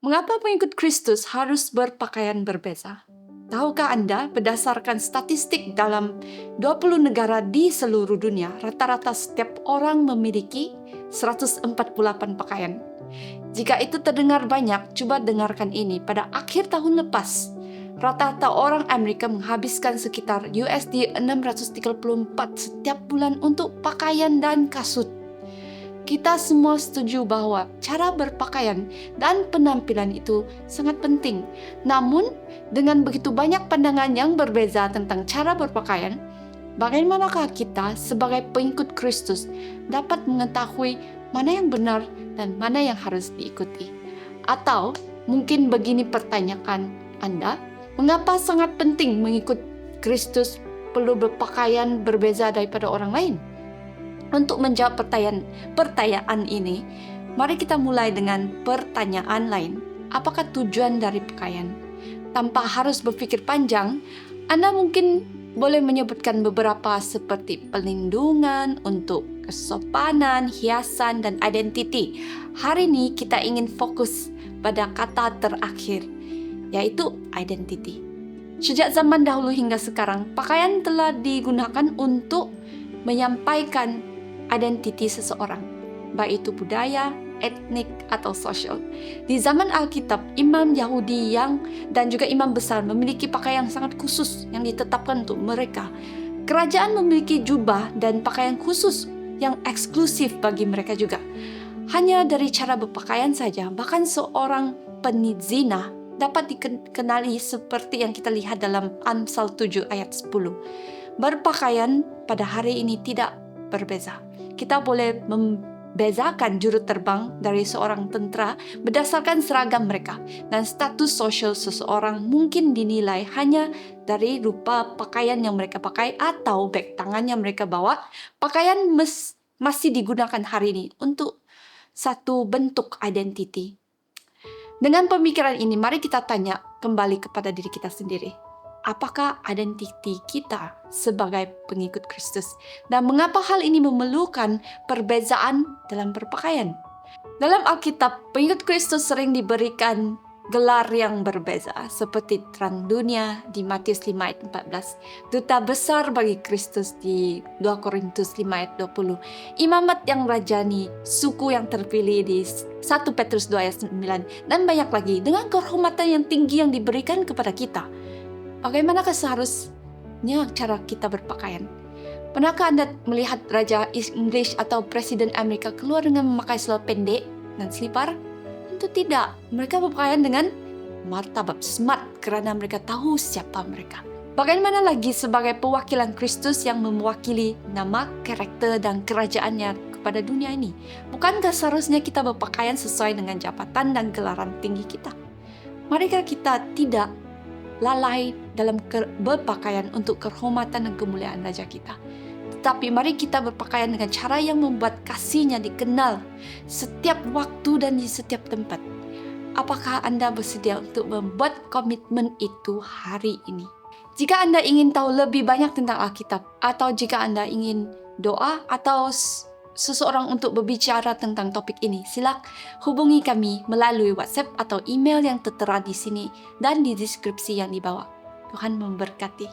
Mengapa pengikut Kristus harus berpakaian berbeza? Tahukah Anda, berdasarkan statistik dalam 20 negara di seluruh dunia, rata-rata setiap orang memiliki 148 pakaian. Jika itu terdengar banyak, coba dengarkan ini. Pada akhir tahun lepas, rata-rata orang Amerika menghabiskan sekitar USD 634 setiap bulan untuk pakaian dan kasut. Kita semua setuju bahwa cara berpakaian dan penampilan itu sangat penting. Namun, dengan begitu banyak pandangan yang berbeza tentang cara berpakaian, bagaimanakah kita sebagai pengikut Kristus dapat mengetahui mana yang benar dan mana yang harus diikuti? Atau mungkin begini pertanyaan Anda, mengapa sangat penting mengikut Kristus perlu berpakaian berbeza daripada orang lain? Untuk menjawab pertanyaan ini, mari kita mulai dengan pertanyaan lain. Apakah tujuan dari pakaian? Tanpa harus berpikir panjang, Anda mungkin boleh menyebutkan beberapa seperti pelindungan, untuk kesopanan, hiasan, dan identiti. Hari ini kita ingin fokus pada kata terakhir, yaitu identity. Sejak zaman dahulu hingga sekarang, pakaian telah digunakan untuk menyampaikan identiti seseorang, baik itu budaya, etnik, atau sosial. Di zaman Alkitab, imam Yahudi dan juga imam besar memiliki pakaian yang sangat khusus yang ditetapkan untuk mereka. Kerajaan memiliki jubah dan pakaian khusus yang eksklusif bagi mereka juga. Hanya dari cara berpakaian saja, bahkan seorang penizina dapat dikenali seperti yang kita lihat dalam Amsal 7 ayat 10. Berpakaian pada hari ini tidak berbeza. Kita boleh membezakan juru terbang dari seorang tentara berdasarkan seragam mereka, dan status sosial seseorang mungkin dinilai hanya dari rupa pakaian yang mereka pakai atau beg tangan yang mereka bawa. Pakaian masih digunakan hari ini untuk satu bentuk identity. Dengan pemikiran ini, mari kita tanya kembali kepada diri kita sendiri. Apakah identiti kita sebagai pengikut Kristus? Dan mengapa hal ini memerlukan perbezaan dalam berpakaian? Dalam Alkitab, pengikut Kristus sering diberikan gelar yang berbeza, seperti terang dunia di Matius 5 ayat 14, duta besar bagi Kristus di 2 Korintus 5 ayat 20, imamat yang rajani, suku yang terpilih di 1 Petrus 2 ayat 9, dan banyak lagi, dengan kehormatan yang tinggi yang diberikan kepada kita. Bagaimanakah seharusnya cara kita berpakaian? Pernahkah Anda melihat Raja Inggris atau Presiden Amerika keluar dengan memakai selai pendek dan selipar? Tentu tidak. Mereka berpakaian dengan martabat, smart, karena mereka tahu siapa mereka. Bagaimana lagi sebagai perwakilan Kristus yang mewakili nama, karakter, dan kerajaannya kepada dunia ini? Bukankah seharusnya kita berpakaian sesuai dengan jabatan dan gelaran tinggi kita? Marikah kita tidak lalai dalam berpakaian untuk kehormatan dan kemuliaan Raja kita. Tetapi mari kita berpakaian dengan cara yang membuat kasih-Nya dikenal setiap waktu dan di setiap tempat. Apakah Anda bersedia untuk membuat komitmen itu hari ini? Jika Anda ingin tahu lebih banyak tentang Alkitab, atau jika Anda ingin doa atau seseorang untuk berbicara tentang topik ini, silakan hubungi kami melalui WhatsApp atau email yang tertera di sini dan di deskripsi yang di bawah. Tuhan memberkati.